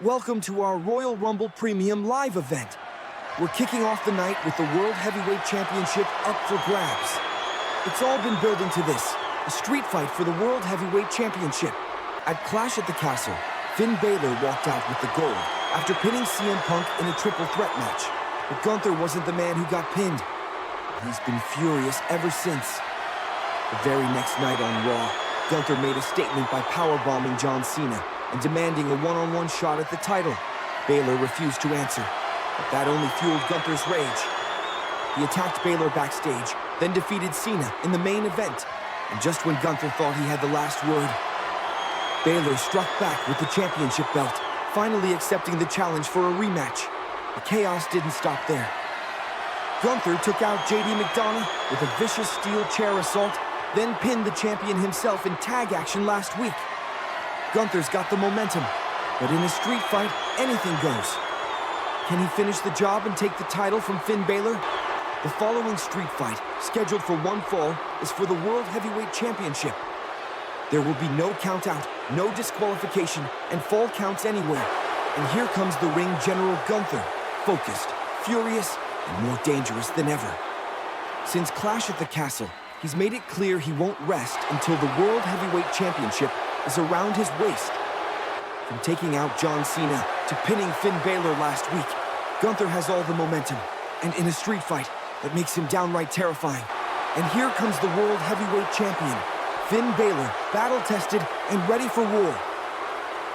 Welcome to our Royal Rumble Premium Live event. We're kicking off the night with the World Heavyweight Championship up for grabs. It's all been building to this, a street fight for the World Heavyweight Championship. At Clash at the Castle, Finn Balor walked out with the gold after pinning CM Punk in a triple threat match. But Gunther wasn't the man who got pinned. He's been furious ever since. The very next night on Raw, Gunther made a statement by powerbombing John Cena and demanding a one-on-one shot at the title. Balor refused to answer, but that only fueled Gunther's rage. He attacked Balor backstage, then defeated Cena in the main event. And just when Gunther thought he had the last word, Balor struck back with the championship belt, finally accepting the challenge for a rematch. The chaos didn't stop there. Gunther took out JD McDonough with a vicious steel chair assault, then pinned the champion himself in tag action last week. Gunther's got the momentum, but in a street fight, anything goes. Can he finish the job and take the title from Finn Balor? The following street fight, scheduled for one fall, is for the World Heavyweight Championship. There will be no count-out, no disqualification, and fall counts anywhere. And here comes the ring general Gunther, focused, furious, and more dangerous than ever. Since Clash at the Castle, he's made it clear he won't rest until the World Heavyweight Championship is around his waist. From taking out John Cena to pinning Finn Balor last week, Gunther has all the momentum, and in a street fight that makes him downright terrifying. And here comes the World Heavyweight Champion, Finn Balor, battle-tested and ready for war.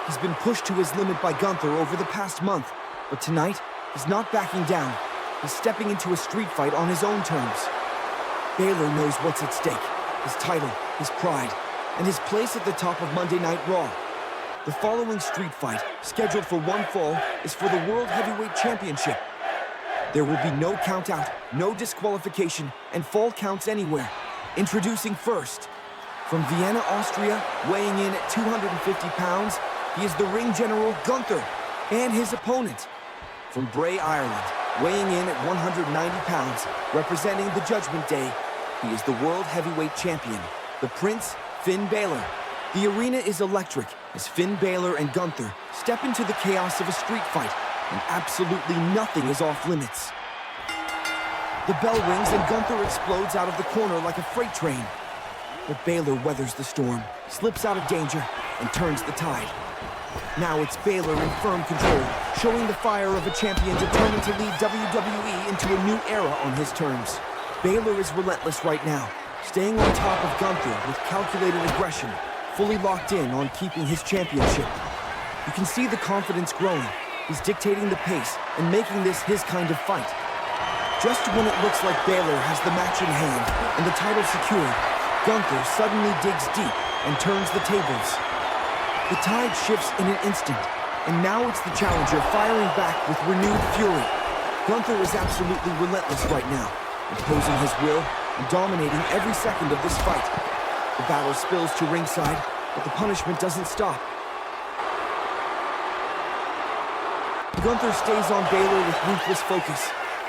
He's been pushed to his limit by Gunther over the past month, but tonight, he's not backing down. He's stepping into a street fight on his own terms. Balor knows what's at stake, his title, his pride, and his place at the top of Monday Night Raw. The following street fight, scheduled for one fall, is for the World Heavyweight Championship. There will be no count-out, no disqualification, and fall counts anywhere. Introducing first, from Vienna, Austria, weighing in at 250 pounds, he is the ring general Gunther, and his opponent. From Bray, Ireland, weighing in at 190 pounds, representing the Judgment Day, he is the World Heavyweight Champion, the Prince, Finn Balor. The arena is electric as Finn Balor and Gunther step into the chaos of a street fight, and absolutely nothing is off limits. The bell rings and Gunther explodes out of the corner like a freight train. But Balor weathers the storm, slips out of danger, and turns the tide. Now it's Balor in firm control, showing the fire of a champion determined to lead WWE into a new era on his terms. Balor is relentless right now, staying on top of Gunther with calculated aggression, fully locked in on keeping his championship. You can see the confidence growing. He's dictating the pace and making this his kind of fight. Just when it looks like Balor has the match in hand and the title secured, Gunther suddenly digs deep and turns the tables. The tide shifts in an instant, and now it's the challenger firing back with renewed fury. Gunther is absolutely relentless right now, imposing his will and dominating every second of this fight. The battle spills to ringside, but the punishment doesn't stop. Gunther stays on Balor with ruthless focus.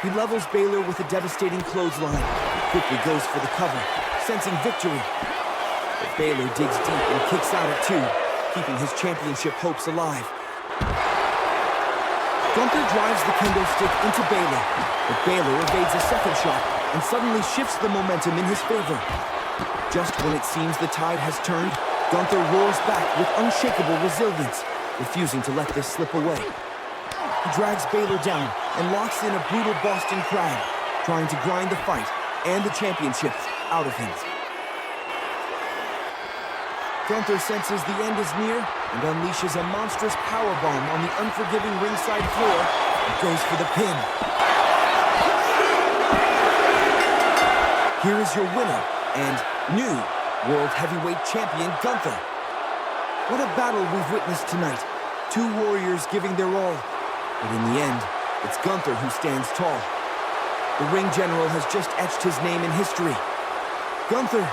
He levels Balor with a devastating clothesline and quickly goes for the cover, sensing victory. But Balor digs deep and kicks out at two, keeping his championship hopes alive. Gunther drives the kendo stick into Balor, but Balor evades a second shot and suddenly shifts the momentum in his favor. Just when it seems the tide has turned, Gunther roars back with unshakable resilience, refusing to let this slip away. He drags Balor down and locks in a brutal Boston crab, trying to grind the fight and the championship out of him. Gunther senses the end is near and unleashes a monstrous powerbomb on the unforgiving ringside floor and goes for the pin. Here is your winner and new World Heavyweight Champion Gunther. What a battle we've witnessed tonight. Two warriors giving their all. But in the end, it's Gunther who stands tall. The ring general has just etched his name in history. Gunther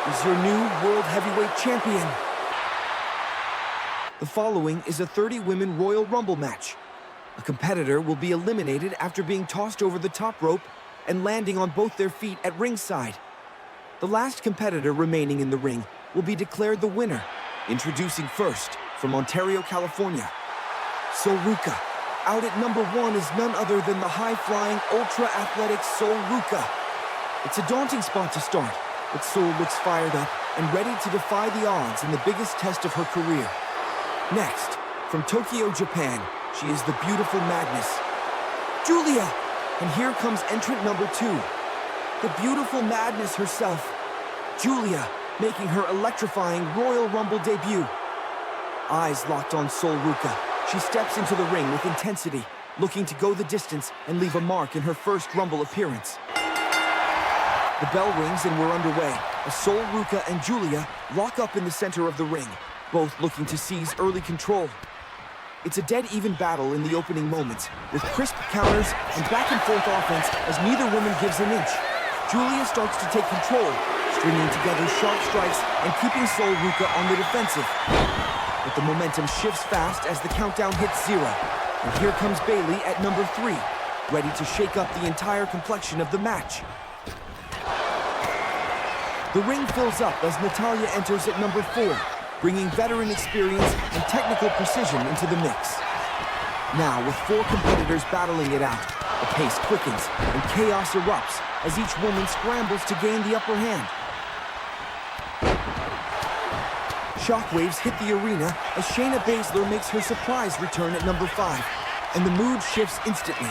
is your new World Heavyweight Champion. The following is a 30-women Royal Rumble match. A competitor will be eliminated after being tossed over the top rope and landing on both their feet at ringside. The last competitor remaining in the ring will be declared the winner. Introducing first, from Ontario, California, Sol Ruca. Out at number 1 is none other than the high-flying, ultra-athletic Sol Ruca. It's a daunting spot to start, but Sol looks fired up and ready to defy the odds in the biggest test of her career. Next, from Tokyo, Japan, she is the beautiful Madness, Giulia. And here comes entrant number 2, the beautiful Madness herself, Giulia, making her electrifying Royal Rumble debut. Eyes locked on Sol Ruca, she steps into the ring with intensity, looking to go the distance and leave a mark in her first Rumble appearance. The bell rings and we're underway, as Sol Ruca and Giulia lock up in the center of the ring, both looking to seize early control. It's a dead-even battle in the opening moments, with crisp counters and back-and-forth offense as neither woman gives an inch. Giulia starts to take control, stringing together sharp strikes and keeping Sol Ruca on the defensive. But the momentum shifts fast as the countdown hits 0. And here comes Bayley at number 3, ready to shake up the entire complexion of the match. The ring fills up as Natalya enters at number 4, bringing veteran experience and technical precision into the mix. Now, with 4 competitors battling it out, the pace quickens and chaos erupts as each woman scrambles to gain the upper hand. Shockwaves hit the arena as Shayna Baszler makes her surprise return at number 5, and the mood shifts instantly.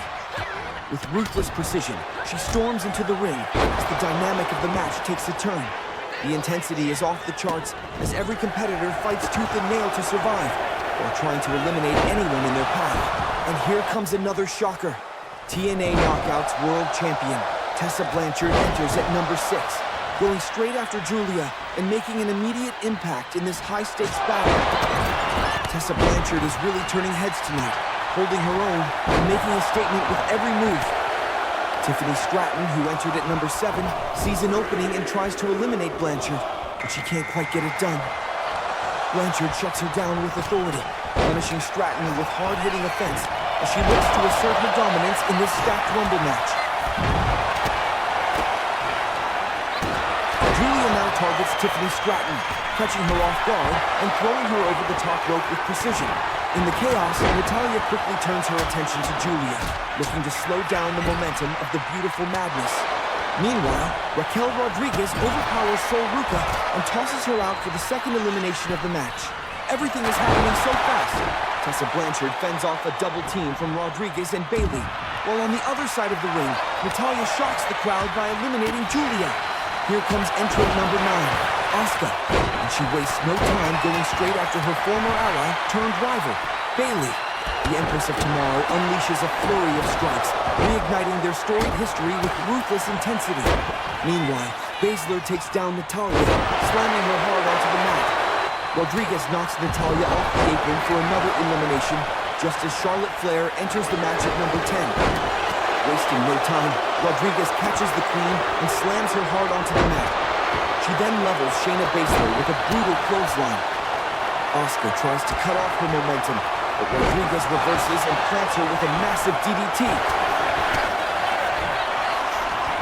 With ruthless precision, she storms into the ring as the dynamic of the match takes a turn. The intensity is off the charts as every competitor fights tooth and nail to survive, while trying to eliminate anyone in their path. And here comes another shocker. TNA Knockouts World Champion Tessa Blanchard enters at number 6, going straight after Giulia and making an immediate impact in this high-stakes battle. Tessa Blanchard is really turning heads tonight, holding her own and making a statement with every move. Tiffany Stratton, who entered at number 7, sees an opening and tries to eliminate Blanchard, but she can't quite get it done. Blanchard shuts her down with authority, punishing Stratton with hard-hitting offense as she looks to assert her dominance in this stacked Rumble match. Giulia now targets Tiffany Stratton, catching her off guard and throwing her over the top rope with precision. In the chaos, Natalya quickly turns her attention to Giulia, looking to slow down the momentum of the beautiful Madness. Meanwhile, Raquel Rodriguez overpowers Sol Ruca and tosses her out for the second elimination of the match. Everything is happening so fast. Tessa Blanchard fends off a double team from Rodriguez and Bayley, while on the other side of the ring, Natalya shocks the crowd by eliminating Giulia. Here comes entrant number 9, Asuka, and she wastes no time going straight after her former ally turned rival, Bayley. The Empress of Tomorrow unleashes a flurry of strikes, reigniting their storied history with ruthless intensity. Meanwhile, Baszler takes down Natalya, slamming her hard onto the mat. Rodriguez knocks Natalya off the apron for another elimination, just as Charlotte Flair enters the match at number 10. Wasting no time, Rodriguez catches the Queen and slams her hard onto the mat. She then levels Shayna Baszler with a brutal clothesline. Asuka tries to cut off her momentum, but Rodriguez reverses and plants her with a massive DDT.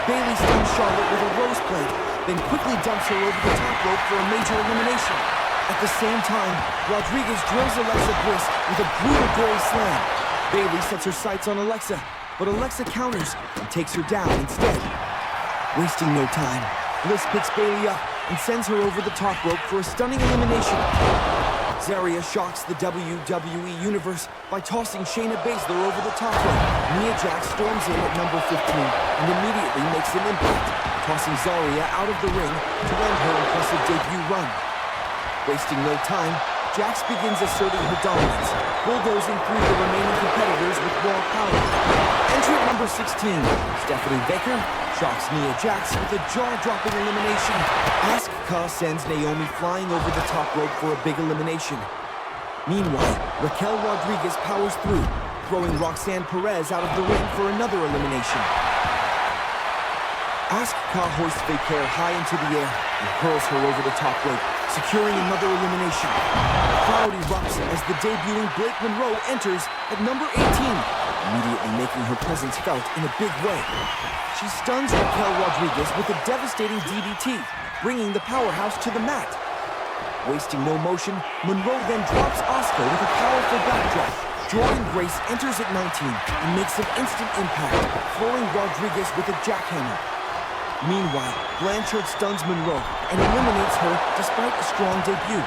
Bayley stuns Charlotte with a rose plate, then quickly dumps her over the top rope for a major elimination. At the same time, Rodriguez drills Alexa Bliss with a brutal gory slam. Bayley sets her sights on Alexa, but Alexa counters and takes her down instead. Wasting no time, Bliss picks Bayley up and sends her over the top rope for a stunning elimination. Zarya shocks the WWE Universe by tossing Shayna Baszler over the top rope. Nia Jax storms in at number 15 and immediately makes an impact, tossing Zarya out of the ring to end her impressive debut run. Wasting no time, Jax begins asserting her dominance, bulldozing through the remaining competitors with raw power. Entrant number 16, Stephanie Baker, shocks Nia Jax with a jaw-dropping elimination. Asuka sends Naomi flying over the top rope for a big elimination. Meanwhile, Raquel Rodriguez powers through, throwing Roxanne Perez out of the ring for another elimination. Asuka hoists Baker high into the air and hurls her over the top rope, securing another elimination. The crowd erupts as the debuting Blake Monroe enters at number 18, immediately making her presence felt in a big way. She stuns Raquel Rodriguez with a devastating DDT, bringing the powerhouse to the mat. Wasting no motion, Monroe then drops Asuka with a powerful backdrop, Jordan Grace enters at 19 and makes an instant impact, flooring Rodriguez with a jackhammer. Meanwhile, Blanchard stuns Monroe and eliminates her despite a strong debut.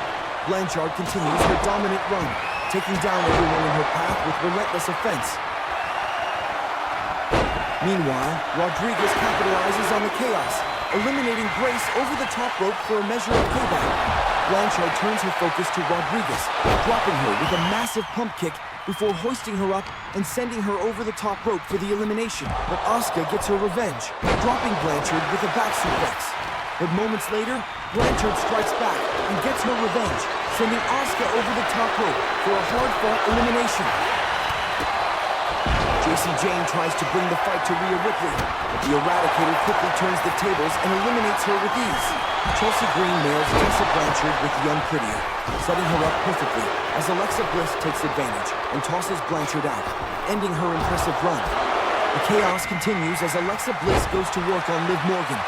Blanchard continues her dominant run, taking down everyone in her path with relentless offense. Meanwhile, Rodriguez capitalizes on the chaos, eliminating Grace over the top rope for a measure of payback. Blanchard turns her focus to Rodriguez, dropping her with a massive pump kick before hoisting her up and sending her over the top rope for the elimination. But Asuka gets her revenge, dropping Blanchard with a back suplex. But moments later, Blanchard strikes back and gets her revenge, sending Asuka over the top rope for a hard-fought elimination. Jacy Jayne tries to bring the fight to Rhea Ripley, but the Eradicator quickly turns the tables and eliminates her with ease. Chelsea Green nails Tessa Blanchard with the Unprettier, setting her up perfectly as Alexa Bliss takes advantage and tosses Blanchard out, ending her impressive run. The chaos continues as Alexa Bliss goes to work on Liv Morgan,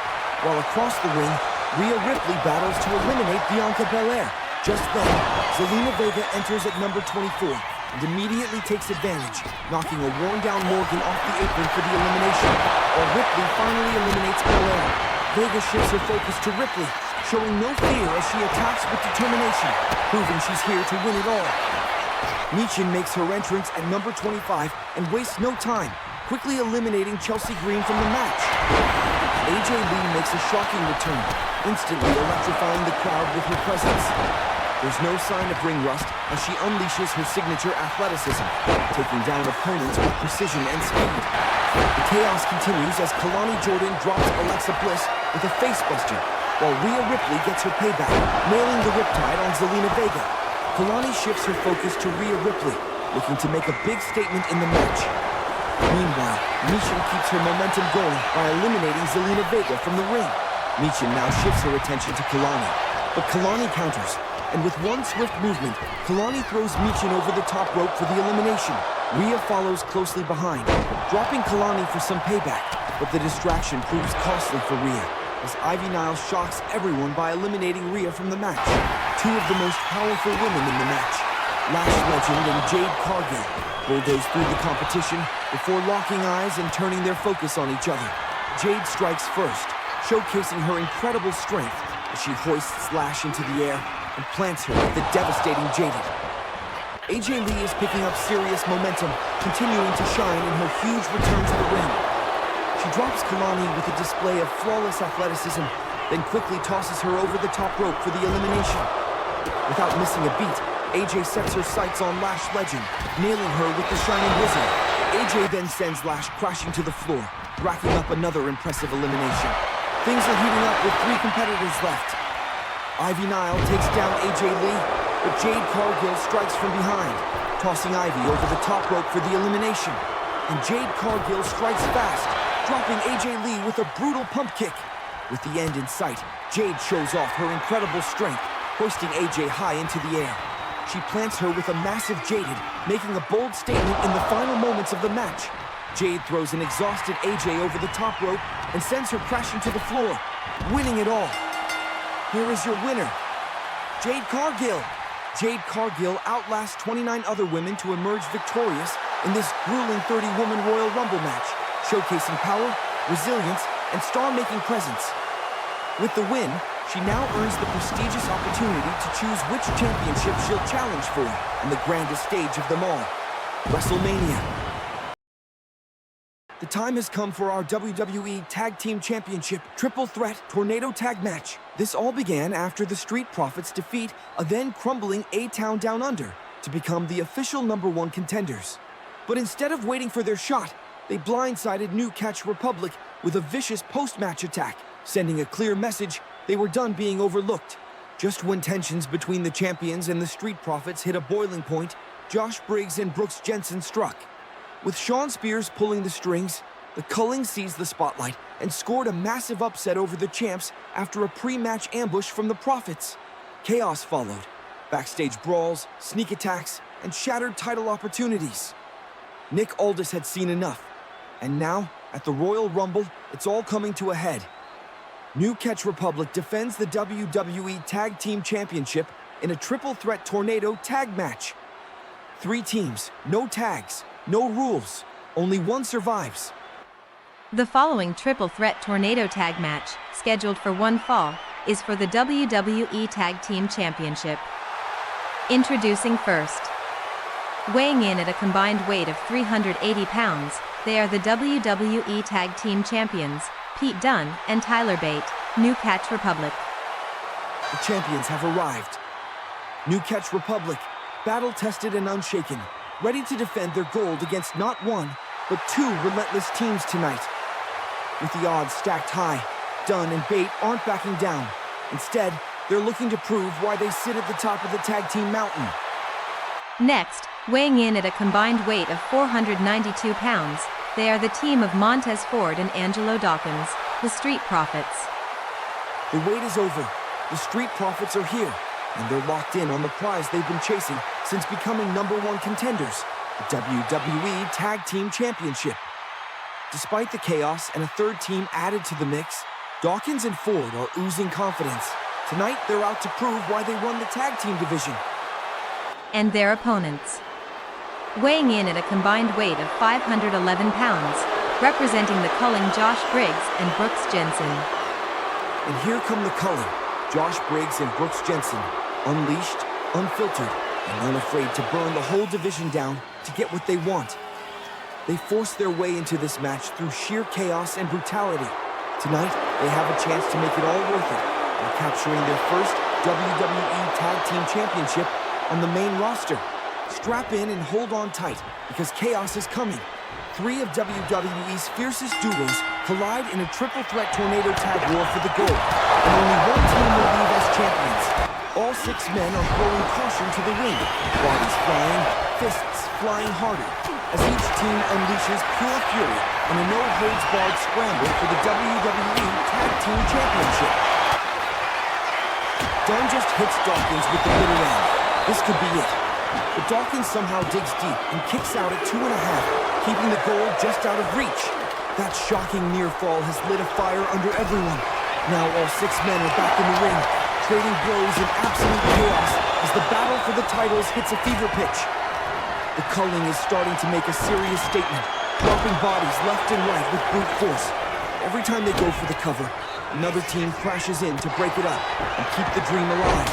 while across the ring, Rhea Ripley battles to eliminate Bianca Belair. Just then, Zelina Vega enters at number 24 and immediately takes advantage, knocking a worn-down Morgan off the apron for the elimination, while Ripley finally eliminates Belair. Vega shifts her focus to Ripley, showing no fear as she attacks with determination, proving she's here to win it all. Michin makes her entrance at number 25 and wastes no time, quickly eliminating Chelsea Green from the match. AJ Lee makes a shocking return, instantly electrifying the crowd with her presence. There's no sign of ring rust as she unleashes her signature athleticism, taking down opponents with precision and speed. The chaos continues as Kalani Jordan drops Alexa Bliss with a facebuster, while Rhea Ripley gets her payback, nailing the Riptide on Zelina Vega. Kalani shifts her focus to Rhea Ripley, looking to make a big statement in the match. Meanwhile, Michin keeps her momentum going by eliminating Zelina Vega from the ring. Michin now shifts her attention to Kalani, but Kalani counters, and with one swift movement, Kalani throws Michin over the top rope for the elimination. Rhea follows closely behind, dropping Kalani for some payback, but the distraction proves costly for Rhea, as Ivy Nile shocks everyone by eliminating Rhea from the match. Two of the most powerful women in the match, Lash Legend and Jade Cargill, bulldoze through the competition before locking eyes and turning their focus on each other. Jade strikes first, showcasing her incredible strength as she hoists Lash into the air and plants her with the devastating Jaded. AJ Lee is picking up serious momentum, continuing to shine in her huge return to the ring. She drops Kalani with a display of flawless athleticism, then quickly tosses her over the top rope for the elimination. Without missing a beat, AJ sets her sights on Lash Legend, nailing her with the Shining Wizard. AJ then sends Lash crashing to the floor, racking up another impressive elimination. Things are heating up with 3 competitors left. Ivy Nile takes down AJ Lee, but Jade Cargill strikes from behind, tossing Ivy over the top rope for the elimination. And Jade Cargill strikes fast, dropping AJ Lee with a brutal pump kick. With the end in sight, Jade shows off her incredible strength, hoisting AJ high into the air. She plants her with a massive Jaded, making a bold statement in the final moments of the match. Jade throws an exhausted AJ over the top rope and sends her crashing to the floor, winning it all. Here is your winner, Jade Cargill. Jade Cargill outlasts 29 other women to emerge victorious in this grueling 30-woman Royal Rumble match, showcasing power, resilience, and star-making presence. With the win, she now earns the prestigious opportunity to choose which championship she'll challenge for on the grandest stage of them all, WrestleMania. The time has come for our WWE Tag Team Championship Triple Threat Tornado Tag Match. This all began after the Street Profits defeat a then crumbling A-Town Down Under to become the official #1 contenders. But instead of waiting for their shot, they blindsided New Catch Republic with a vicious post-match attack, sending a clear message they were done being overlooked. Just when tensions between the champions and the Street Profits hit a boiling point, Josh Briggs and Brooks Jensen struck. With Shawn Spears pulling the strings, the Culling seized the spotlight and scored a massive upset over the champs after a pre-match ambush from the Profits. Chaos followed. Backstage brawls, sneak attacks, and shattered title opportunities. Nick Aldis had seen enough. And now, at the Royal Rumble, it's all coming to a head. New Catch Republic defends the WWE Tag Team Championship in a triple threat tornado tag match. 3 teams, no tags, no rules. Only one survives. The following triple threat tornado tag match, scheduled for one fall, is for the WWE Tag Team Championship. Introducing first. Weighing in at a combined weight of 380 pounds, they are the WWE Tag Team Champions, Pete Dunne and Tyler Bate, New Catch Republic. The champions have arrived. New Catch Republic, battle-tested and unshaken, ready to defend their gold against not one, but 2 relentless teams tonight. With the odds stacked high, Dunne and Bate aren't backing down. Instead, they're looking to prove why they sit at the top of the tag team mountain. Next, weighing in at a combined weight of 492 pounds, they are the team of Montez Ford and Angelo Dawkins, the Street Profits. The wait is over. The Street Profits are here, and they're locked in on the prize they've been chasing since becoming #1 contenders, the WWE Tag Team Championship. Despite the chaos and a third team added to the mix, Dawkins and Ford are oozing confidence. Tonight, they're out to prove why they won the tag team division. And their opponents. Weighing in at a combined weight of 511 pounds, representing the Culling Josh Briggs and Brooks Jensen. And here come the Culling, Josh Briggs and Brooks Jensen, unleashed, unfiltered, and unafraid to burn the whole division down to get what they want. They force their way into this match through sheer chaos and brutality. Tonight, they have a chance to make it all worth it by capturing their first WWE Tag Team Championship on the main roster. Strap in and hold on tight, because chaos is coming. 3 of WWE's fiercest duos collide in a triple threat tornado tag war for the gold, and only one team will leave as champions. All 6 men are throwing caution to the ring, bodies flying, fists flying harder, as each team unleashes pure fury in a no-holds-barred scramble for the WWE Tag Team Championship. Dunne just hits Dawkins with the bitter end. This could be it. But Dawkins somehow digs deep and kicks out at 2.5, keeping the goal just out of reach. That shocking near fall has lit a fire under everyone. Now all 6 men are back in the ring, trading blows in absolute chaos as the battle for the titles hits a fever pitch. The Culling is starting to make a serious statement, dropping bodies left and right with brute force. Every time they go for the cover, another team crashes in to break it up and keep the dream alive.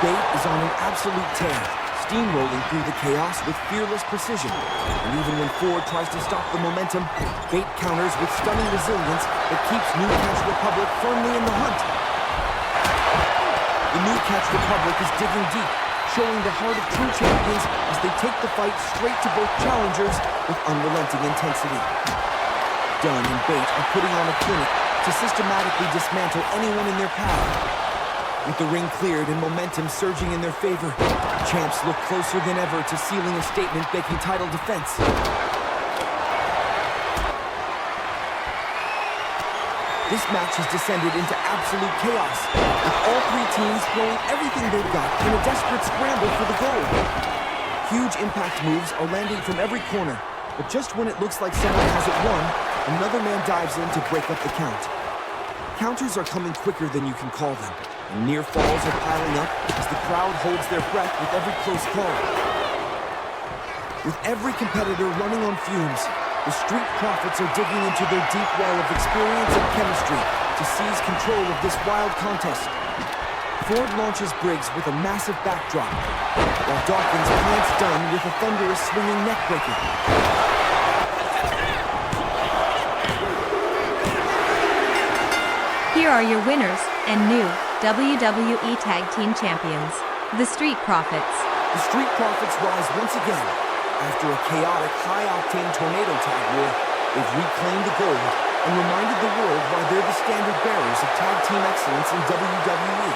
Bate is on an absolute tear, steamrolling through the chaos with fearless precision. And even when Ford tries to stop the momentum, Bate counters with stunning resilience that keeps New Catch Republic firmly in the hunt. The New Catch Republic is digging deep, showing the heart of true champions as they take the fight straight to both challengers with unrelenting intensity. Dunne and Bate are putting on a clinic to systematically dismantle anyone in their path. With the ring cleared and momentum surging in their favor, the champs look closer than ever to sealing a statement-making title defense. This match has descended into absolute chaos, with all 3 teams throwing everything they've got in a desperate scramble for the gold. Huge impact moves are landing from every corner, but just when it looks like someone has it won, another man dives in to break up the count. Counters are coming quicker than you can call them, and near falls are piling up as the crowd holds their breath with every close call. With every competitor running on fumes, the Street Profits are digging into their deep well of experience and chemistry to seize control of this wild contest. Ford launches Briggs with a massive backdrop, while Dawkins plants Dunne with a thunderous swinging neckbreaker. Here are your winners and new WWE Tag Team Champions, the Street Profits. The Street Profits rise once again. After a chaotic, high-octane tornado tag war, they've reclaimed the gold and reminded the world why they're the standard bearers of tag team excellence in WWE.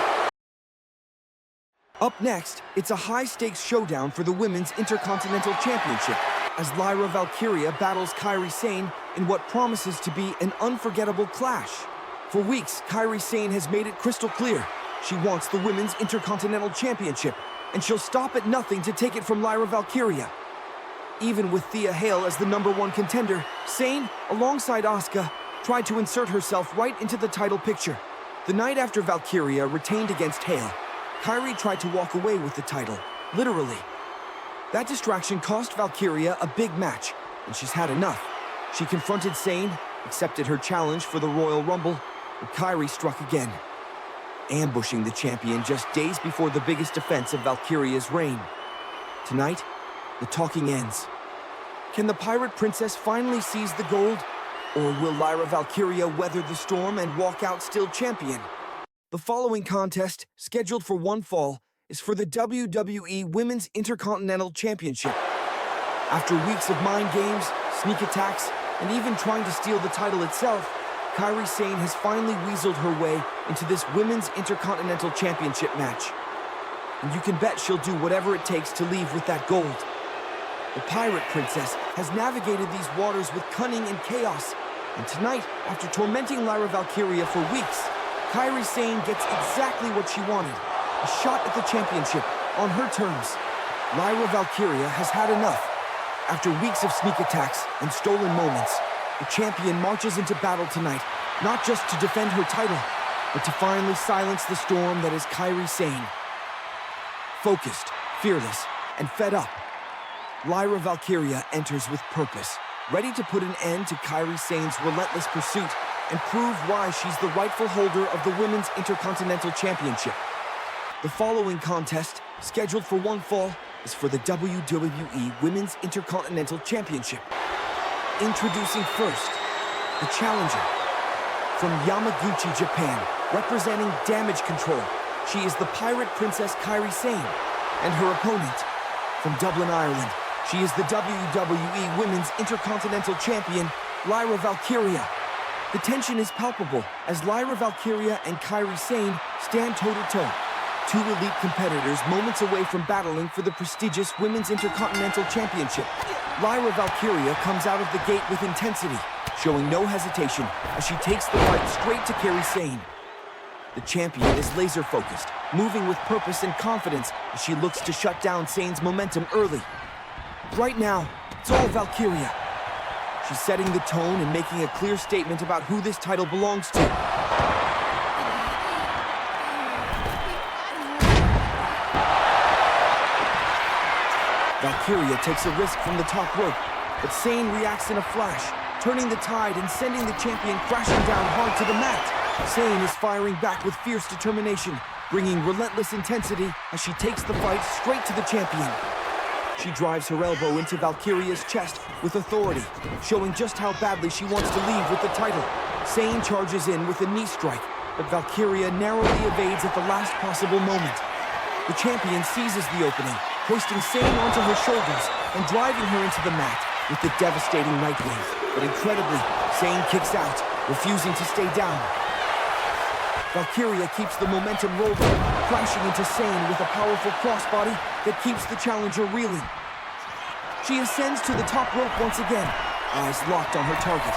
Up next, it's a high-stakes showdown for the Women's Intercontinental Championship as Lyra Valkyria battles Kairi Sane in what promises to be an unforgettable clash. For weeks, Kairi Sane has made it crystal clear. She wants the Women's Intercontinental Championship, and she'll stop at nothing to take it from Lyra Valkyria. Even with Thea Hale as the #1 contender, Sane, alongside Asuka, tried to insert herself right into the title picture. The night after Valkyria retained against Hale, Kairi tried to walk away with the title, literally. That distraction cost Valkyria a big match, and she's had enough. She confronted Sane, accepted her challenge for the Royal Rumble, and Kairi struck again, ambushing the champion just days before the biggest defense of Valkyria's reign. Tonight, the talking ends. Can the Pirate Princess finally seize the gold? Or will Lyra Valkyria weather the storm and walk out still champion? The following contest, scheduled for one fall, is for the WWE Women's Intercontinental Championship. After weeks of mind games, sneak attacks, and even trying to steal the title itself, Kairi Sane has finally weaseled her way into this Women's Intercontinental Championship match. And you can bet she'll do whatever it takes to leave with that gold. The Pirate Princess has navigated these waters with cunning and chaos. And tonight, after tormenting Lyra Valkyria for weeks, Kairi Sane gets exactly what she wanted. A shot at the championship, on her terms. Lyra Valkyria has had enough. After weeks of sneak attacks and stolen moments, the champion marches into battle tonight, not just to defend her title, but to finally silence the storm that is Kairi Sane. Focused, fearless, and fed up, Lyra Valkyria enters with purpose, ready to put an end to Kairi Sane's relentless pursuit and prove why she's the rightful holder of the Women's Intercontinental Championship. The following contest, scheduled for one fall, is for the WWE Women's Intercontinental Championship. Introducing first, the challenger. From Yamaguchi, Japan, representing Damage Control, she is the Pirate Princess Kairi Sane. And her opponent, from Dublin, Ireland, she is the WWE Women's Intercontinental Champion, Lyra Valkyria. The tension is palpable as Lyra Valkyria and Kairi Sane stand toe-to-toe. Two elite competitors moments away from battling for the prestigious Women's Intercontinental Championship. Lyra Valkyria comes out of the gate with intensity, showing no hesitation as she takes the fight straight to Kairi Sane. The champion is laser-focused, moving with purpose and confidence as she looks to shut down Sane's momentum early. Right now, it's all Valkyria. She's setting the tone and making a clear statement about who this title belongs to. Valkyria takes a risk from the top rope, but Sane reacts in a flash, turning the tide and sending the champion crashing down hard to the mat. Sane is firing back with fierce determination, bringing relentless intensity as she takes the fight straight to the champion. She drives her elbow into Valkyria's chest with authority, showing just how badly she wants to leave with the title. Sane charges in with a knee strike, but Valkyria narrowly evades at the last possible moment. The champion seizes the opening, hoisting Sane onto her shoulders and driving her into the mat with the devastating Nightwave. But incredibly, Sane kicks out, refusing to stay down. Valkyria keeps the momentum rolling, crashing into Sane with a powerful crossbody that keeps the challenger reeling. She ascends to the top rope once again, eyes locked on her target.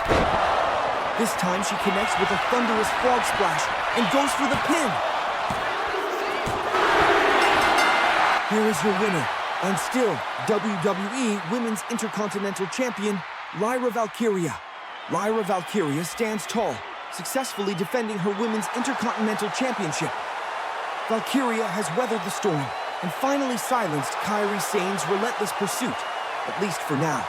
This time she connects with a thunderous frog splash and goes for the pin. Here is your winner, and still WWE Women's Intercontinental Champion, Lyra Valkyria. Lyra Valkyria stands tall, successfully defending her Women's Intercontinental Championship. Valkyria has weathered the storm and finally silenced Kairi Sane's relentless pursuit, at least for now.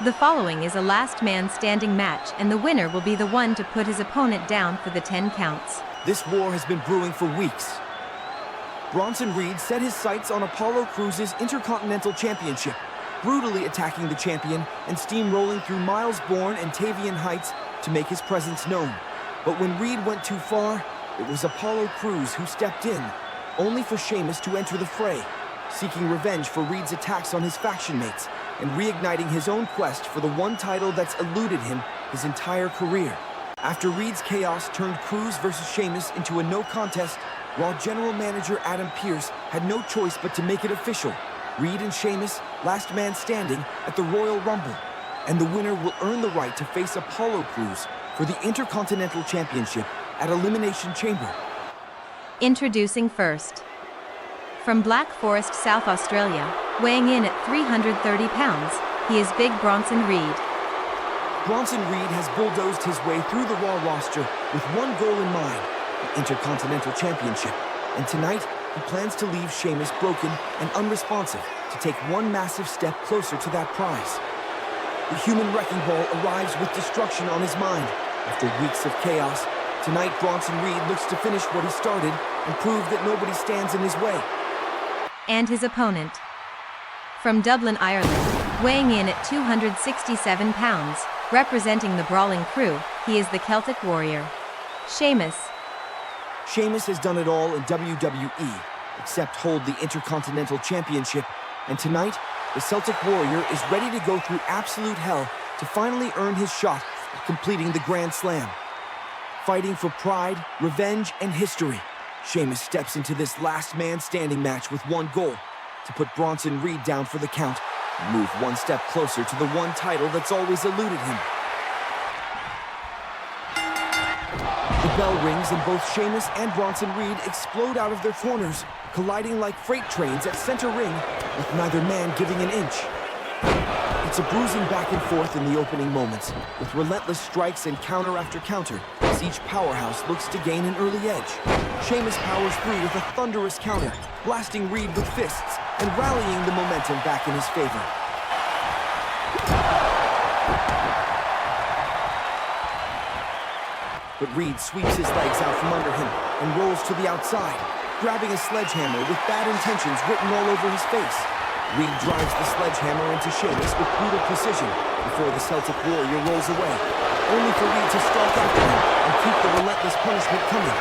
The following is a last man standing match, and the winner will be the one to put his opponent down for the 10 counts. This war has been brewing for weeks. Bronson Reed set his sights on Apollo Crews' Intercontinental Championship, brutally attacking the champion and steamrolling through Miles Bourne and Tavian Heights to make his presence known. But when Reed went too far, it was Apollo Crews who stepped in, only for Sheamus to enter the fray, seeking revenge for Reed's attacks on his faction mates and reigniting his own quest for the one title that's eluded him his entire career. After Reed's chaos turned Crews versus Sheamus into a no contest, while General Manager Adam Pearce had no choice but to make it official. Reed and Sheamus, last man standing at the Royal Rumble, and the winner will earn the right to face Apollo Crews for the Intercontinental Championship at Elimination Chamber. Introducing first. From Black Forest, South Australia, weighing in at 330 pounds, he is Big Bronson Reed. Bronson Reed has bulldozed his way through the Raw roster with one goal in mind, the Intercontinental Championship. And tonight, he plans to leave Sheamus broken and unresponsive to take one massive step closer to that prize. The human wrecking ball arrives with destruction on his mind. After weeks of chaos, tonight Bronson Reed looks to finish what he started and prove that nobody stands in his way. And his opponent. From Dublin, Ireland, weighing in at 267 pounds, representing the Brawling Crew, he is the Celtic Warrior, Sheamus. Sheamus has done it all in WWE, except hold the Intercontinental Championship, and tonight, the Celtic Warrior is ready to go through absolute hell to finally earn his shot at completing the Grand Slam. Fighting for pride, revenge, and history, Sheamus steps into this last man standing match with one goal: to put Bronson Reed down for the count and move one step closer to the one title that's always eluded him. The bell rings and both Sheamus and Bronson Reed explode out of their corners, colliding like freight trains at center ring, with neither man giving an inch. It's a bruising back and forth in the opening moments, with relentless strikes and counter after counter, as each powerhouse looks to gain an early edge. Sheamus powers through with a thunderous counter, blasting Reed with fists and rallying the momentum back in his favor. But Reed sweeps his legs out from under him and rolls to the outside, grabbing a sledgehammer with bad intentions written all over his face. Reed drives the sledgehammer into Sheamus with brutal precision before the Celtic Warrior rolls away, only for Reed to stalk after him and keep the relentless punishment coming.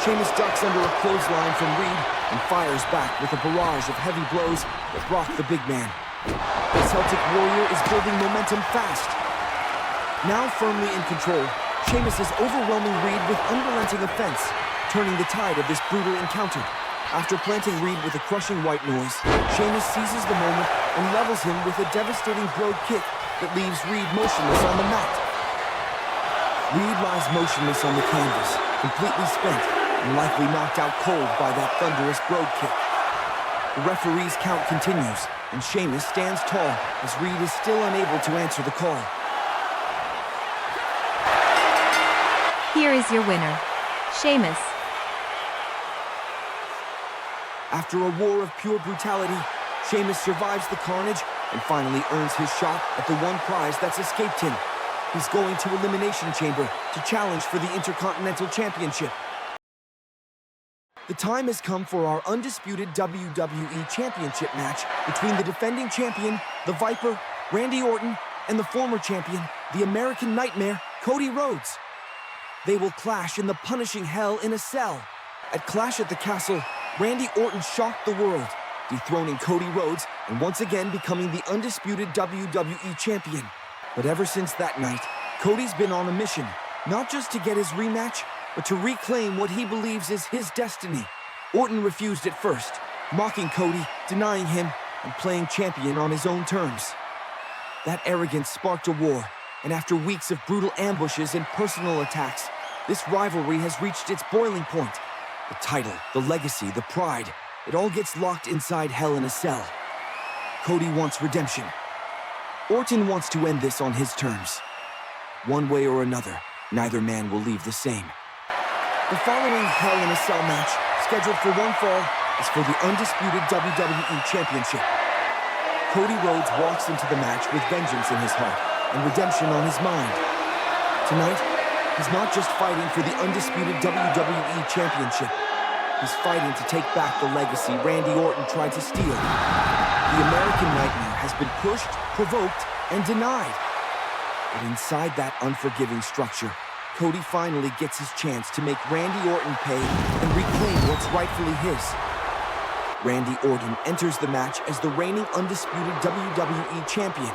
Sheamus ducks under a clothesline from Reed and fires back with a barrage of heavy blows that rock the big man. The Celtic Warrior is building momentum fast. Now firmly in control, Sheamus is overwhelming Reed with unrelenting offense, turning the tide of this brutal encounter. After planting Reed with a crushing white noise, Sheamus seizes the moment and levels him with a devastating brogue kick that leaves Reed motionless on the mat. Reed lies motionless on the canvas, completely spent and likely knocked out cold by that thunderous brogue kick. The referee's count continues, and Sheamus stands tall as Reed is still unable to answer the call. Here is your winner, Sheamus. After a war of pure brutality, Sheamus survives the carnage and finally earns his shot at the one prize that's escaped him. He's going to Elimination Chamber to challenge for the Intercontinental Championship. The time has come for our undisputed WWE Championship match between the defending champion, the Viper, Randy Orton, and the former champion, the American Nightmare, Cody Rhodes. They will clash in the punishing hell in a cell. At Clash at the Castle, Randy Orton shocked the world, dethroning Cody Rhodes and once again becoming the undisputed WWE Champion. But ever since that night, Cody's been on a mission, not just to get his rematch, but to reclaim what he believes is his destiny. Orton refused at first, mocking Cody, denying him, and playing champion on his own terms. That arrogance sparked a war, and after weeks of brutal ambushes and personal attacks, this rivalry has reached its boiling point. The title, the legacy, the pride, it all gets locked inside Hell in a Cell. Cody wants redemption. Orton wants to end this on his terms. One way or another, neither man will leave the same. The following Hell in a Cell match, scheduled for one fall, is for the undisputed WWE Championship. Cody Rhodes walks into the match with vengeance in his heart and redemption on his mind. Tonight, he's not just fighting for the undisputed WWE Championship. He's fighting to take back the legacy Randy Orton tried to steal. The American Nightmare has been pushed, provoked, and denied. But inside that unforgiving structure, Cody finally gets his chance to make Randy Orton pay and reclaim what's rightfully his. Randy Orton enters the match as the reigning undisputed WWE Champion,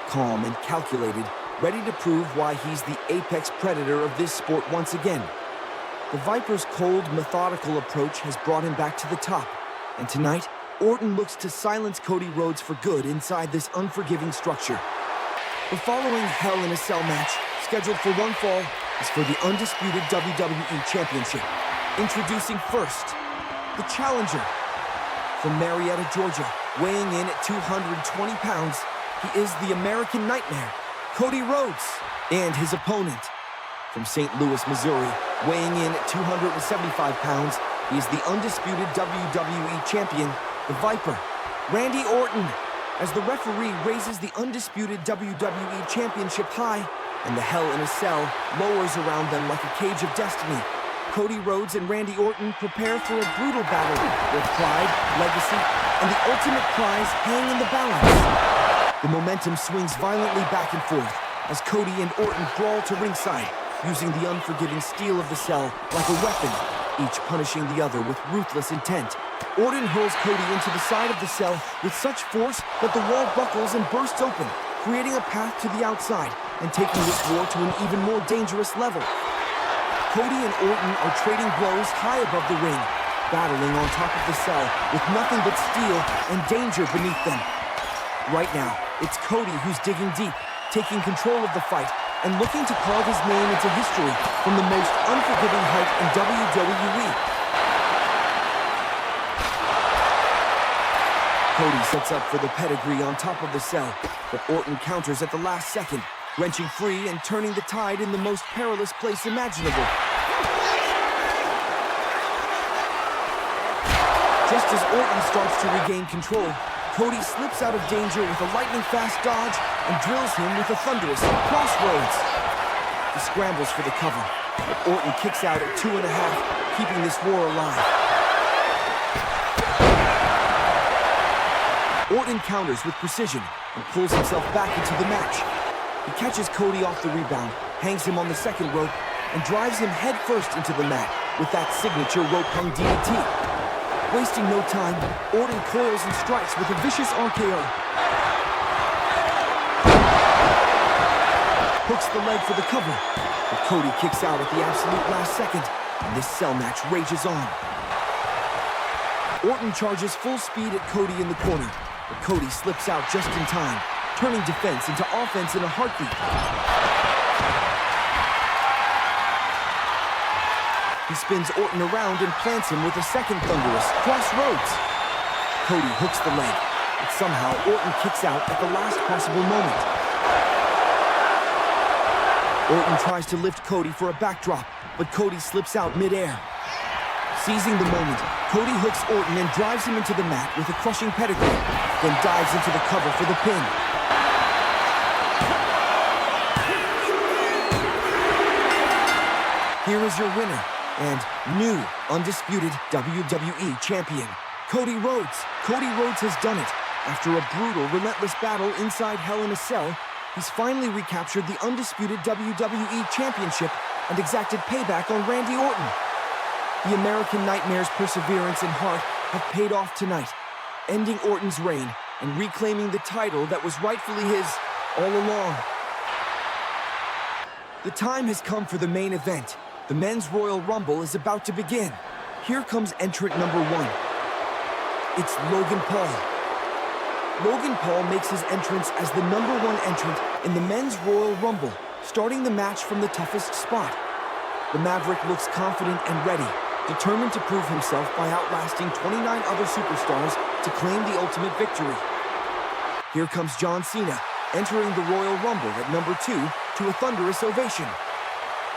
calm and calculated, ready to prove why he's the apex predator of this sport once again. The Viper's cold, methodical approach has brought him back to the top, and tonight, Orton looks to silence Cody Rhodes for good inside this unforgiving structure. The following Hell in a Cell match, scheduled for one fall, is for the undisputed WWE Championship. Introducing first, the challenger from Marietta, Georgia, Weighing in at 220 pounds, he is the American Nightmare, Cody Rhodes, and his opponent. From St. Louis, Missouri, weighing in at 275 pounds, he is the undisputed WWE Champion, the Viper, Randy Orton, as the referee raises the undisputed WWE Championship high, and the Hell in a Cell lowers around them like a cage of destiny. Cody Rhodes and Randy Orton prepare for a brutal battle where pride, legacy, and the ultimate prize hang in the balance. The momentum swings violently back and forth as Cody and Orton brawl to ringside, using the unforgiving steel of the cell like a weapon, each punishing the other with ruthless intent. Orton hurls Cody into the side of the cell with such force that the wall buckles and bursts open, creating a path to the outside and taking this war to an even more dangerous level. Cody and Orton are trading blows high above the ring, battling on top of the cell with nothing but steel and danger beneath them. Right now, it's Cody who's digging deep, taking control of the fight, and looking to carve his name into history from the most unforgiving height in WWE. Cody sets up for the pedigree on top of the cell, but Orton counters at the last second, wrenching free and turning the tide in the most perilous place imaginable. Just as Orton starts to regain control, Cody slips out of danger with a lightning-fast dodge and drills him with a thunderous crossroads. He scrambles for the cover, but Orton kicks out at 2.5, keeping this war alive. Orton counters with precision and pulls himself back into the match. He catches Cody off the rebound, hangs him on the second rope, and drives him headfirst into the mat with that signature rope-hung DDT. Wasting no time, Orton coils and strikes with a vicious RKO. Hooks the leg for the cover, but Cody kicks out at the absolute last second, and this cell match rages on. Orton charges full speed at Cody in the corner, but Cody slips out just in time, turning defense into offense in a heartbeat. He spins Orton around and plants him with a second thunderous crossroads. Cody hooks the leg, but somehow Orton kicks out at the last possible moment. Orton tries to lift Cody for a backdrop, but Cody slips out midair. Seizing the moment, Cody hooks Orton and drives him into the mat with a crushing pedigree, then dives into the cover for the pin. Here is your winner and new undisputed WWE Champion, Cody Rhodes. Cody Rhodes has done it. After a brutal, relentless battle inside Hell in a Cell, he's finally recaptured the undisputed WWE Championship and exacted payback on Randy Orton. The American Nightmare's perseverance and heart have paid off tonight, ending Orton's reign and reclaiming the title that was rightfully his all along. The time has come for the main event. The Men's Royal Rumble is about to begin. Here comes entrant number 1. It's Logan Paul. Logan Paul makes his entrance as the number 1 entrant in the Men's Royal Rumble, starting the match from the toughest spot. The Maverick looks confident and ready, determined to prove himself by outlasting 29 other superstars to claim the ultimate victory. Here comes John Cena, entering the Royal Rumble at number 2 to a thunderous ovation.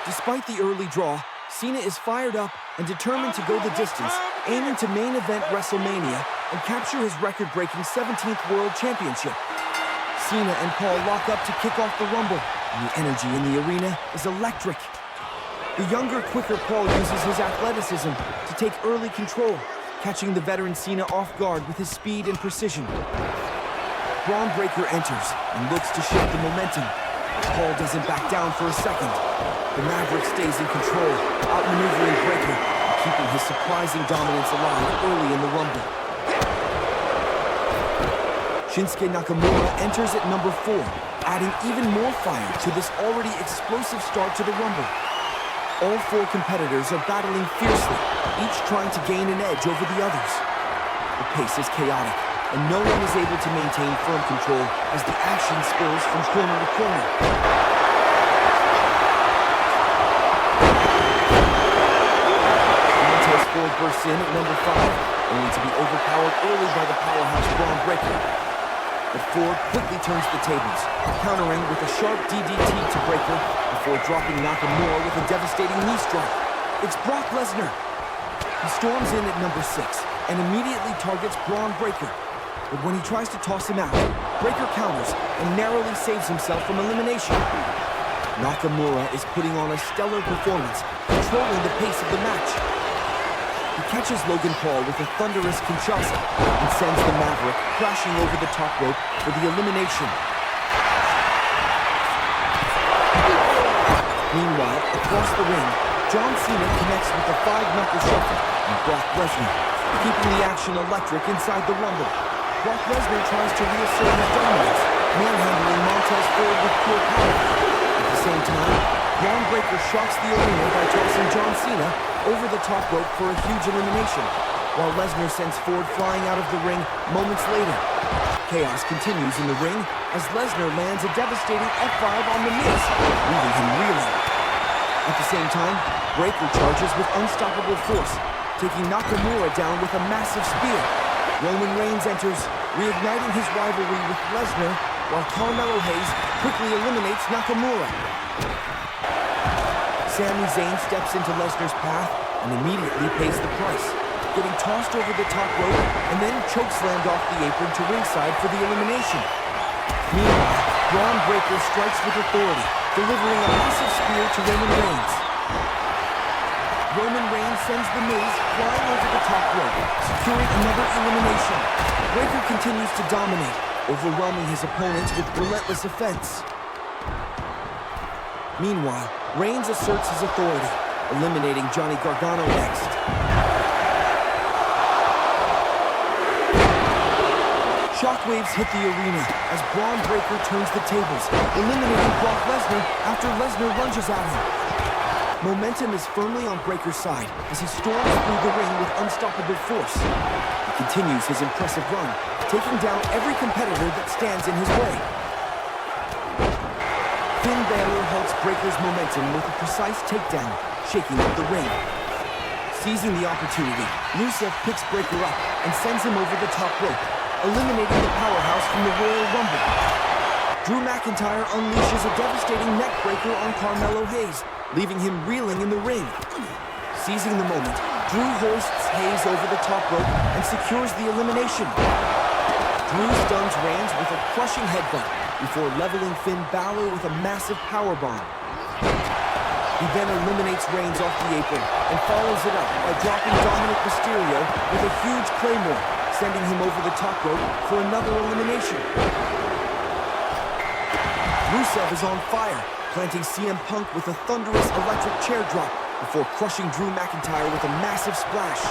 Despite the early draw, Cena is fired up and determined to go the distance, aiming to main event WrestleMania and capture his record-breaking 17th World Championship. Cena and Paul lock up to kick off the Rumble, and the energy in the arena is electric. The younger, quicker Paul uses his athleticism to take early control, catching the veteran Cena off guard with his speed and precision. Braun Breaker enters and looks to shift the momentum. Paul doesn't back down for a second. The Maverick stays in control, outmaneuvering Breaker and keeping his surprising dominance alive early in the Rumble. Shinsuke Nakamura enters at number 4, adding even more fire to this already explosive start to the Rumble. All 4 competitors are battling fiercely, each trying to gain an edge over the others. The pace is chaotic, and no one is able to maintain firm control as the action spills from corner to corner. Montez Ford bursts in at number 5, only to be overpowered early by the powerhouse Braun Breaker. But Ford quickly turns the tables, countering with a sharp DDT to Breaker before dropping Nakamura with a devastating knee strike. It's Brock Lesnar. He storms in at number 6 and immediately targets Braun Breaker. But when he tries to toss him out, Breaker counters and narrowly saves himself from elimination. Nakamura is putting on a stellar performance, controlling the pace of the match. He catches Logan Paul with a thunderous Kinshasa and sends the Maverick crashing over the top rope for the elimination. Meanwhile, across the ring, John Cena connects with the 5-knuckle shuffle and Brock Lesnar, keeping the action electric inside the Rumble. Brock Lesnar tries to reassert his dominance, manhandling Montez Ford with pure power. At the same time, Braun Breaker shocks the arena by tossing John Cena over the top rope for a huge elimination, while Lesnar sends Ford flying out of the ring moments later. Chaos continues in the ring as Lesnar lands a devastating F5 on The Miz, leaving him reeling. At the same time, Breaker charges with unstoppable force, taking Nakamura down with a massive spear. Roman Reigns enters, reigniting his rivalry with Lesnar, while Carmelo Hayes quickly eliminates Nakamura. Sami Zayn steps into Lesnar's path and immediately pays the price, getting tossed over the top rope and then chokeslammed off the apron to ringside for the elimination. Meanwhile, Braun Breaker strikes with authority, delivering a massive spear to Roman Reigns. Roman Reigns sends The Miz flying over the top rope, securing another elimination. Breaker continues to dominate, overwhelming his opponents with relentless offense. Meanwhile, Reigns asserts his authority, eliminating Johnny Gargano next. Shockwaves hit the arena as Braun Breaker turns the tables, eliminating Brock Lesnar after Lesnar lunges at him. Momentum is firmly on Breaker's side as he storms through the ring with unstoppable force. He continues his impressive run, taking down every competitor that stands in his way. Finn Balor halts Breaker's momentum with a precise takedown, shaking up the ring. Seizing the opportunity, Rusev picks Breaker up and sends him over the top rope, eliminating the powerhouse from the Royal Rumble. Drew McIntyre unleashes a devastating neckbreaker on Carmelo Hayes, leaving him reeling in the ring. Seizing the moment, Drew hoists Hayes over the top rope and secures the elimination. Drew stuns Reigns with a crushing headbutt before leveling Finn Balor with a massive powerbomb. He then eliminates Reigns off the apron and follows it up by dropping Dominic Mysterio with a huge claymore, sending him over the top rope for another elimination. Rusev is on fire, planting CM Punk with a thunderous electric chair drop before crushing Drew McIntyre with a massive splash.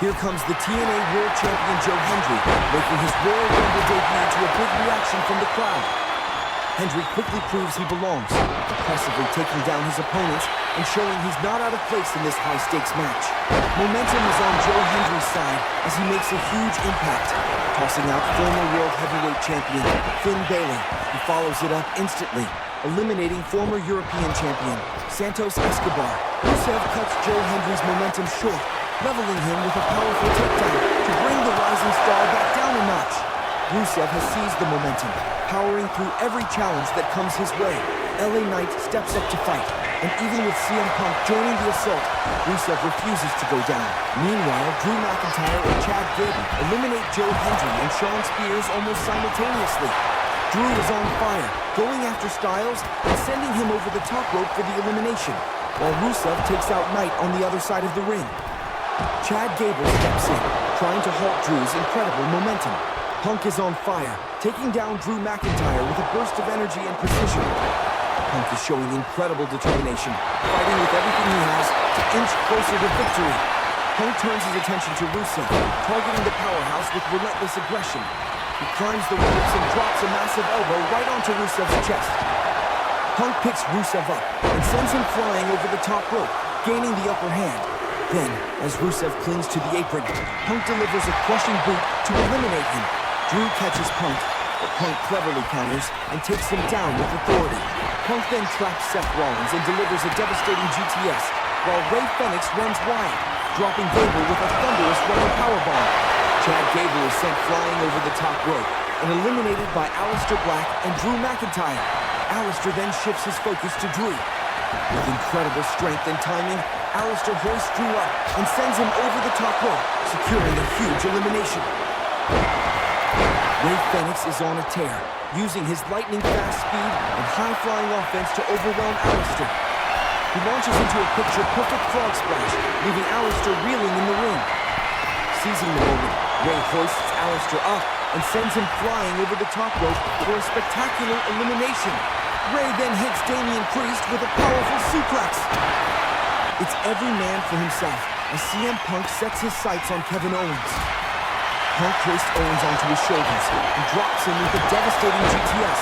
Here comes the TNA World Champion Joe Hendry, making his Royal Rumble debut to a big reaction from the crowd. Hendry quickly proves he belongs, impressively taking down his opponents and showing he's not out of place in this high-stakes match. Momentum is on Joe Hendry's side as he makes a huge impact, tossing out former World Heavyweight Champion Finn Balor, who follows it up instantly, eliminating former European Champion Santos Escobar. Rusev cuts Joe Hendry's momentum short, leveling him with a powerful takedown to bring the rising star back down a notch. Rusev has seized the momentum, powering through every challenge that comes his way. LA Knight steps up to fight, and even with CM Punk joining the assault, Rusev refuses to go down. Meanwhile, Drew McIntyre and Chad Gable eliminate Joe Hendry and Shawn Spears almost simultaneously. Drew is on fire, going after Styles and sending him over the top rope for the elimination, while Rusev takes out Knight on the other side of the ring. Chad Gable steps in, trying to halt Drew's incredible momentum. Punk is on fire, taking down Drew McIntyre with a burst of energy and precision. Punk is showing incredible determination, fighting with everything he has to inch closer to victory. Punk turns his attention to Rusev, targeting the powerhouse with relentless aggression. He climbs the ropes and drops a massive elbow right onto Rusev's chest. Punk picks Rusev up and sends him flying over the top rope, gaining the upper hand. Then, as Rusev clings to the apron, Punk delivers a crushing boot to eliminate him. Drew catches Punk, but Punk cleverly counters and takes him down with authority. Punk then traps Seth Rollins and delivers a devastating GTS, while Rey Fenix runs wild. dropping Gable with a thunderous running powerbomb. Chad Gable is sent flying over the top rope and eliminated by Aleister Black and Drew McIntyre. Aleister then shifts his focus to Drew. With incredible strength and timing, Aleister hoists Drew up and sends him over the top rope, securing a huge elimination. Rey Fenix is on a tear, using his lightning-fast speed and high-flying offense to overwhelm Aleister. He launches into a picture-perfect frog splash, leaving Aleister reeling in the ring. Seizing the moment, Rey hoists Aleister up and sends him flying over the top rope for a spectacular elimination. Rey then hits Damian Priest with a powerful suplex. It's every man for himself as CM Punk sets his sights on Kevin Owens. Punk hoists Owens onto his shoulders and drops him with a devastating GTS.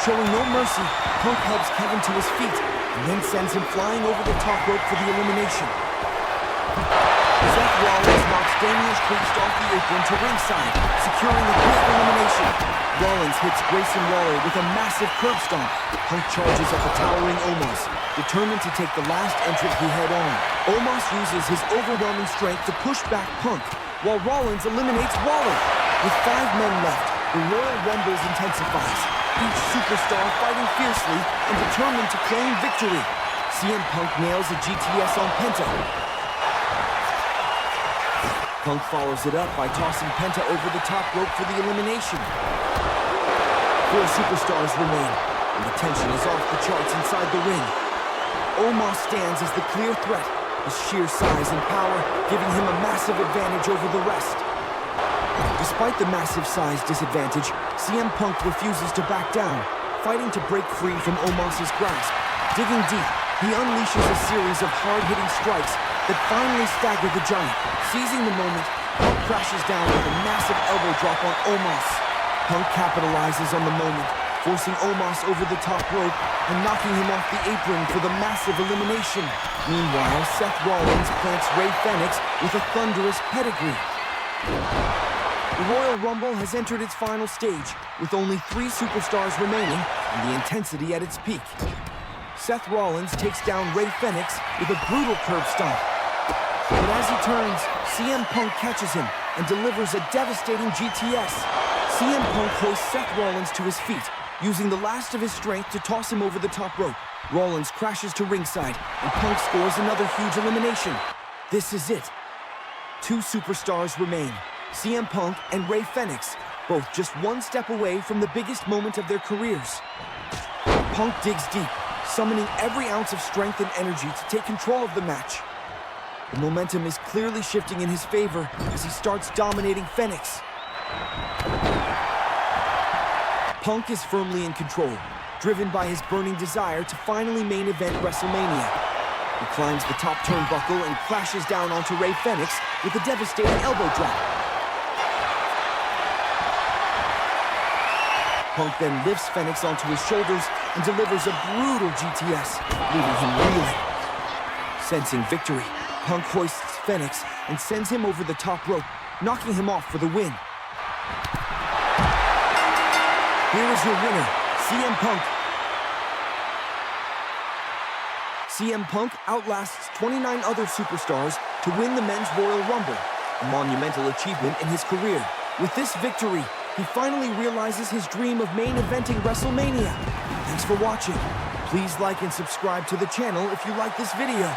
Showing no mercy, Punk helps Kevin to his feet and then sends him flying over the top rope for the elimination. Seth Rollins knocks Damian Priest off the apron to ringside, securing a quick elimination. Rollins hits Grayson Waller with a massive curb stomp. Punk charges at the towering Omos, determined to take the last entrant he head-on. Omos uses his overwhelming strength to push back Punk, while Rollins eliminates Waller. With 5 men left, the Royal Rumble intensifies, each superstar fighting fiercely and determined to claim victory. CM Punk nails a GTS on Penta. Punk follows it up by tossing Penta over the top rope for the elimination. 4 superstars remain, and the tension is off the charts inside the ring. Omos stands as the clear threat, his sheer size and power giving him a massive advantage over the rest. Despite the massive size disadvantage, CM Punk refuses to back down, fighting to break free from Omos' grasp. Digging deep, he unleashes a series of hard-hitting strikes that finally stagger the giant. Seizing the moment, Punk crashes down with a massive elbow drop on Omos. Punk capitalizes on the moment, forcing Omos over the top rope and knocking him off the apron for the massive elimination. Meanwhile, Seth Rollins plants Rey Fenix with a thunderous pedigree. The Royal Rumble has entered its final stage, with only 3 superstars remaining and the intensity at its peak. Seth Rollins takes down Rey Fenix with a brutal curb stomp. But as he turns, CM Punk catches him and delivers a devastating GTS. CM Punk hoists Seth Rollins to his feet, using the last of his strength to toss him over the top rope. Rollins crashes to ringside, and Punk scores another huge elimination. This is it. 2 superstars remain, CM Punk and Rey Fenix, both just 1 step away from the biggest moment of their careers. Punk digs deep, summoning every ounce of strength and energy to take control of the match. The momentum is clearly shifting in his favor as he starts dominating Fenix. Punk is firmly in control, driven by his burning desire to finally main event WrestleMania. He climbs the top turnbuckle and crashes down onto Rey Fenix with a devastating elbow drop. Punk then lifts Fenix onto his shoulders and delivers a brutal GTS, leaving him reeling. Sensing victory, Punk hoists Fenix and sends him over the top rope, knocking him off for the win. Here is your winner, CM Punk. CM Punk outlasts 29 other superstars to win the Men's Royal Rumble, a monumental achievement in his career. With this victory, he finally realizes his dream of main eventing WrestleMania. Thanks for watching. Please like and subscribe to the channel if you like this video.